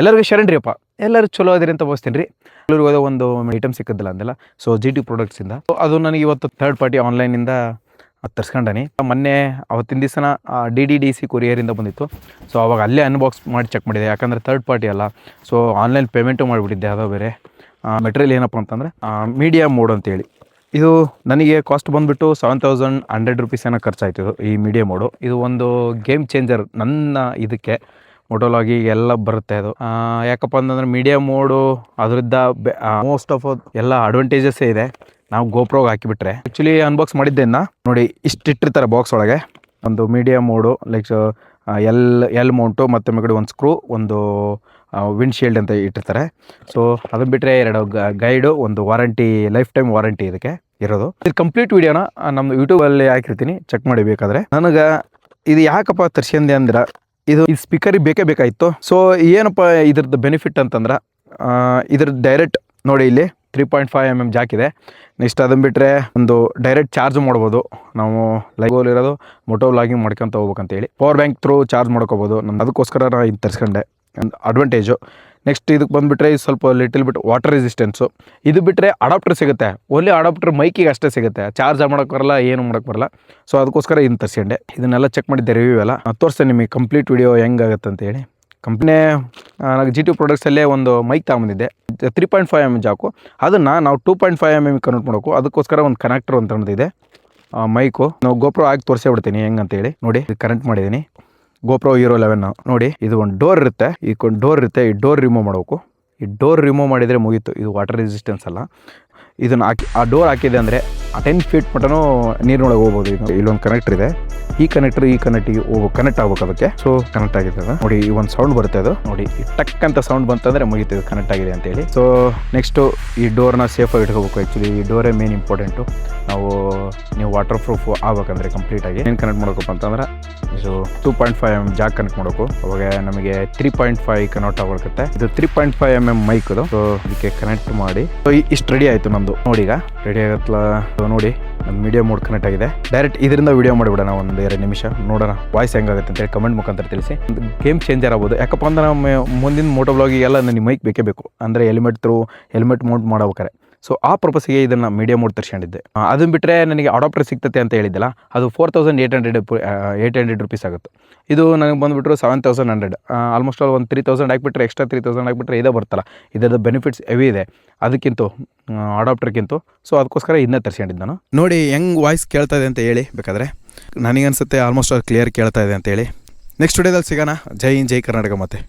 ಎಲ್ಲರಿಗೂ ಶರಣ್ರಿಯಪ್ಪ, ಎಲ್ಲರೂ ಚಲೋ ಅದಿರಿ ಅಂತ ಬಯಸ್ತೀನಿ ರೀ. ಎಲ್ಲರಿಗೂ ಹೋದ ಒಂದು ಐಟಮ್ ಸಿಕ್ಕಿದ್ದಿಲ್ಲ ಅಂದೆಲ್ಲ, ಸೊ GT ಪ್ರಾಡಕ್ಟ್ಸಿಂದ. ಅದು ನನಗೆ ಇವತ್ತು ಥರ್ಡ್ ಪಾರ್ಟಿ ಆನ್ಲೈನಿಂದ ತರಿಸ್ಕೊಂಡನಿ. ಮೊನ್ನೆ ಅವತ್ತಿನ ದಿವಸನ DDDC ಕೊರಿಯರಿಂದ ಬಂದಿತ್ತು. ಸೊ ಅವಾಗ ಅಲ್ಲೇ ಅನ್ಬಾಕ್ಸ್ ಮಾಡಿ ಚೆಕ್ ಮಾಡಿದೆ, ಯಾಕಂದರೆ ಥರ್ಡ್ ಪಾರ್ಟಿ ಅಲ್ಲ. ಸೊ ಆನ್ಲೈನ್ ಪೇಮೆಂಟು ಮಾಡಿಬಿಟ್ಟಿದ್ದೆ. ಅದು ಬೇರೆ ಮೆಟೀರಿಯಲ್ ಏನಪ್ಪ ಅಂತಂದರೆ ಮೀಡಿಯಾ ಮೋಡ್ ಅಂತೇಳಿ. ಇದು ನನಗೆ ಕಾಸ್ಟ್ ಬಂದುಬಿಟ್ಟು 7100 ರೂಪೀಸ್ ಏನೋ ಖರ್ಚಾಯ್ತು ಈ ಮೀಡಿಯಾ ಮೋಡು. ಇದು ಒಂದು ಗೇಮ್ ಚೇಂಜರ್ ನನ್ನ ಇದಕ್ಕೆ. ಮೊಟೋಲಾಗಿ ಎಲ್ಲ ಬರುತ್ತೆ ಅದು. ಯಾಕಪ್ಪ ಅಂತಂದರೆ ಮೀಡಿಯಾ ಮೋಡು ಅದರಿಂದ ಮೋಸ್ಟ್ ಆಫ್ ಎಲ್ಲ ಅಡ್ವಾಂಟೇಜಸ್ಸೇ ಇದೆ. ನಾವು ಗೋಪ್ರೋಗೆ ಹಾಕಿಬಿಟ್ರೆ ಆ್ಯಕ್ಚುಲಿ ಅನ್ಬಾಕ್ಸ್ ಮಾಡಿದ್ದೆನ್ನ ನೋಡಿ, ಇಟ್ಟಿರ್ತಾರೆ ಬಾಕ್ಸ್ ಒಳಗೆ. ಒಂದು media mode like L mount ಮತ್ತು ಮೇಗಡೆ ಒಂದು ಸ್ಕ್ರೂ, ಒಂದು ವಿಂಡ್ಶೀಲ್ಡ್ ಅಂತ ಇಟ್ಟಿರ್ತಾರೆ. ಸೊ ಅದನ್ನು ಬಿಟ್ಟರೆ 2 ಗೈಡು, ಒಂದು ವಾರಂಟಿ, ಲೈಫ್ ಟೈಮ್ ವಾರಂಟಿ ಇದಕ್ಕೆ ಇರೋದು. ಇದು ಕಂಪ್ಲೀಟ್ ವೀಡಿಯೋನ ನಮ್ಮ ಯೂಟ್ಯೂಬಲ್ಲಿ ಹಾಕಿರ್ತೀನಿ, ಚೆಕ್ ಮಾಡಿ ಬೇಕಾದರೆ. ನನಗೆ ಇದು ಯಾಕಪ್ಪ ತರ್ಸ್ಯಂದೆ ಅಂದ್ರೆ, ಇದು ಸ್ಪೀಕರಿಗೆ ಬೇಕೇ ಬೇಕಾಯಿತು. ಸೊ ಏನಪ್ಪ ಇದ್ರದ್ದು ಬೆನಿಫಿಟ್ ಅಂತಂದ್ರೆ, ಇದ್ರದ್ದು ಡೈರೆಕ್ಟ್ ನೋಡಿ ಇಲ್ಲಿ 3.5mm ಜಾಕ್ ಇದೆ. ನೆಕ್ಸ್ಟ್ ಅದನ್ನು ಬಿಟ್ಟರೆ ಒಂದು ಡೈರೆಕ್ಟ್ ಚಾರ್ಜ್ ಮಾಡ್ಬೋದು. ನಾವು ಲೈವಲ್ಲಿರೋದು ಮೊಟೋ ವ್ಲಾಗಿಂಗ್ ಮಾಡ್ಕೊತ ಹೋಗ್ಬೇಕಂತೇಳಿ ಪವರ್ ಬ್ಯಾಂಕ್ ಥ್ರೂ ಚಾರ್ಜ್ ಮಾಡ್ಕೋಬೋದು. ನಾನು ಅದಕ್ಕೋಸ್ಕರ ನಾನು ಇದು ತರಿಸ್ಕೊಂಡೆ, ಒಂದು ಅಡ್ವಾಂಟೇಜು. ನೆಕ್ಸ್ಟ್ ಇದಕ್ಕೆ ಬಂದುಬಿಟ್ರೆ ಇದು ಸ್ವಲ್ಪ ಲಿಟಲ್ ಬಿಟ್ ವಾಟರ್ ರೆಸಿಸ್ಟೆನ್ಸು. ಇದು ಬಿಟ್ಟರೆ ಅಡಾಪ್ಟರ್ ಸಿಗುತ್ತೆ, ಓನ್ಲಿ ಅಡಾಪ್ಟರ್ ಮೈಕಿಗೆ ಅಷ್ಟೇ ಸಿಗುತ್ತೆ, ಚಾರ್ಜ್ ಮಾಡೋಕ್ಕೆ ಬರಲ್ಲ, ಏನು ಮಾಡೋಕ್ಕೆ ಬರಲ್ಲ. ಸೊ ಅದಕ್ಕೋಸ್ಕರ ಇದನ್ನು ತರಿಸ್ಕೊಂಡೆ. ಇದನ್ನೆಲ್ಲ ಚೆಕ್ ಮಾಡಿದ್ದೆ, ರಿವ್ಯೂ ಎಲ್ಲ ತೋರಿಸ್ತೇನೆ ನಿಮಗೆ ಕಂಪ್ಲೀಟ್ ವಿಡಿಯೋ ಹೆಂಗಾಗುತ್ತೆ ಅಂತೇಳಿ. ಕಂಪ್ನಿ ನನಗೆ GT ಪ್ರಾಡಕ್ಟ್ಸಲ್ಲೇ ಒಂದು ಮೈಕ್ ತಗೊಂಬಂದಿದ್ದೆ, 3.5mm ಜಾಕು. ಅದನ್ನು ನಾವು 2.5mm ಕನ್ವರ್ಟ್ ಮಾಡೋಕು. ಅದಕ್ಕೋಸ್ಕರ ಒಂದು ಕನೆಕ್ಟರ್ ಅಂತ ಅನ್ನೋದಿದೆ ಮೈಕು. ನಾವು ಗೋಪ್ರೋ ಆಗಿ ತೋರಿಸೇ ಬಿಡ್ತೀನಿ ಹೆಂಗಂತೇಳಿ. ನೋಡಿ ಇದು ಕನೆಕ್ಟ್ ಮಾಡಿದ್ದೀನಿ, ಗೋಪ್ರೋ Hero 11 ನೋಡಿ. ಇದು ಒಂದು ಡೋರ್ ಇರುತ್ತೆ, ಈ ಡೋರ್ ಇರುತ್ತೆ, ಈ ಡೋರ್ ರಿಮೂವ್ ಮಾಡಬೇಕು. ಈ ಡೋರ್ ರಿಮೂವ್ ಮಾಡಿದರೆ ಮುಗೀತು. ಇದು ವಾಟರ್ ರೆಸಿಸ್ಟೆನ್ಸ್ ಅಲ್ಲ. ಇದನ್ನು ಹಾಕಿ ಆ ಡೋರ್ ಹಾಕಿದೆ ಅಂದರೆ 10 ಫೀಟ್ ಮಟನೂ ನೀರಿನೊಳಗೆ ಹೋಗ್ಬೋದು. ಈಗ ಇಲ್ಲೊಂದು ಕನೆಕ್ಟರ್ ಇದೆ, ಈ ಕನೆಕ್ಟಿಗೆ ಕನೆಕ್ಟ್ ಆಗ್ಬೇಕು ಅದಕ್ಕೆ. ಸೊ ಕನೆಕ್ಟ್ ಆಗಿದೆ ಅದು ನೋಡಿ. ಈ ಒಂದು ಸೌಂಡ್ ಬರುತ್ತೆ, ಅದು ನೋಡಿ ಟಕ್ ಅಂತ ಸೌಂಡ್ ಬಂತಂದರೆ ಮುಗೀತು, ಇದು ಕನೆಕ್ಟ್ ಆಗಿದೆ ಅಂತೇಳಿ. ಸೊ ನೆಕ್ಸ್ಟು ಈ ಡೋರ್ನ ಸೇಫಾಗಿ ಇಟ್ಕೋಬೇಕು. ಆ್ಯಕ್ಚುಲಿ ಈ ಡೋರೇ ಮೇನ್ ಇಂಪಾರ್ಟೆಂಟು. ನೀವು ವಾಟರ್ ಪ್ರೂಫ್ ಆಗ್ಬೇಕಂದ್ರೆ ಕಂಪ್ಲೀಟಾಗಿ ಏನು ಕನೆಕ್ಟ್ ಮಾಡ್ಬೇಕು ಅಂತಂದ್ರೆ, ಇದು 2.5mm ಜಾಕ್ ಕನೆಕ್ಟ್ ಮಾಡಬೇಕು. ಅವಾಗ ನಮಗೆ 3.5 ಕನ್ವರ್ಟ್ ಆಗ್ಬಿಡುತ್ತೆ. ಇದು 3.5mm ಮೈಕ್ ಅದು. ಸೊ ಇದಕ್ಕೆ ಕನೆಕ್ಟ್ ಮಾಡಿ, ಸೊ ಇಷ್ಟು ರೆಡಿ ಆಯಿತು ನಮ್ಮದು. ನೋಡಿ ಈಗ ರೆಡಿ ಆಗತ್ತಲ್ಲ ನೋಡಿ, ನಮ್ಮ ಮೀಡಿಯಾ ಮೋಡ್ ಕನೆಕ್ಟ್ ಆಗಿದೆ. ಡೈರೆಕ್ಟ್ ಇದರಿಂದ ವಿಡಿಯೋ ಮಾಡಿಬಿಡೋಣ ಒಂದು 2 ನಿಮಿಷ, ನೋಡೋಣ ವಾಯ್ಸ್ ಹೆಂಗಾಗುತ್ತೆ ಅಂತೇಳಿ ಕಮೆಂಟ್ ಮುಖಾಂತರ ತಿಳಿಸಿ. ಗೇಮ್ ಚೇಂಜರ್ ಆಗ್ಬೋದು. ಯಾಕಪ್ಪ ಅಂದ್ರೆ ನಮ್ಮ ಮುಂದಿನ ಮೋಟೋ ವ್ಲಾಗಿಗೆಲ್ಲ ನನಗೆ ಮೈಕ್ ಬೇಕೇ ಬೇಕು, ಅಂದರೆ ಹೆಲ್ಮೆಟ್ ಮೌಂಟ್ ಮಾಡ್ಬೇಕಾರೆ. ಸೊ ಆ ಪರ್ಪಸ್ಸಿಗೆ ಇದನ್ನು ಮೀಡಿಯಾ ಮೋಡ್ ತರಿಸ್ಕೊಂಡಿದ್ದೆ. ಅದನ್ನು ಬಿಟ್ಟರೆ ನನಗೆ ಅಡಾಪ್ಟರ್ ಸಿಗ್ತತೆ ಅಂತ ಹೇಳಿದ್ದಲ್ಲ, ಅದು 4800 ರೂಪೀಸ್ ಆಗುತ್ತೆ. ಇದು ನನಗೆ ಬಂದುಬಿಟ್ರು 7100. ಆಲ್ಮೋಸ್ಟ್ ಆಲ್ ಒಂದು 3000 ಹಾಕಿಬಿಟ್ರೆ, ಎಕ್ಸ್ಟ್ರಾ 3000 ಹಾಕಿಬಿಟ್ರೆ ಇದೇ ಬರ್ತಲ್ಲ. ಇದರದ ಬೆನಿಫಿಟ್ಸ್ ಹೆವಿ ಇದೆ ಅದಕ್ಕಿಂತ, ಅಡಾಪ್ಟರ್ಗಿಂತ. ಸೊ ಅದಕ್ಕೋಸ್ಕರ ಇದನ್ನೇ ತರಿಸ್ಕೊಂಡಿದ್ದು ನಾನು. ನೋಡಿ ಹೆಂಗೆ ವಾಯ್ಸ್ ಕೇಳ್ತಾ ಇದೆ ಅಂತ ಹೇಳಿ ಬೇಕಾದರೆ. ನನಗನ್ಸುತ್ತೆ ಆಲ್ಮೋಸ್ಟ್ ಆಲ್ ಕ್ಲಿಯರ್ ಕೇಳ್ತಾ ಇದೆ ಅಂತೇಳಿ. ನೆಕ್ಸ್ಟ್ ವಿಡಿಯೋದಲ್ಲಿ ಸಿಗೋಣ. ಜೈ ಹಿಂದ್, ಜೈ ಕರ್ನಾಟಕ. ಮತ್ತೆ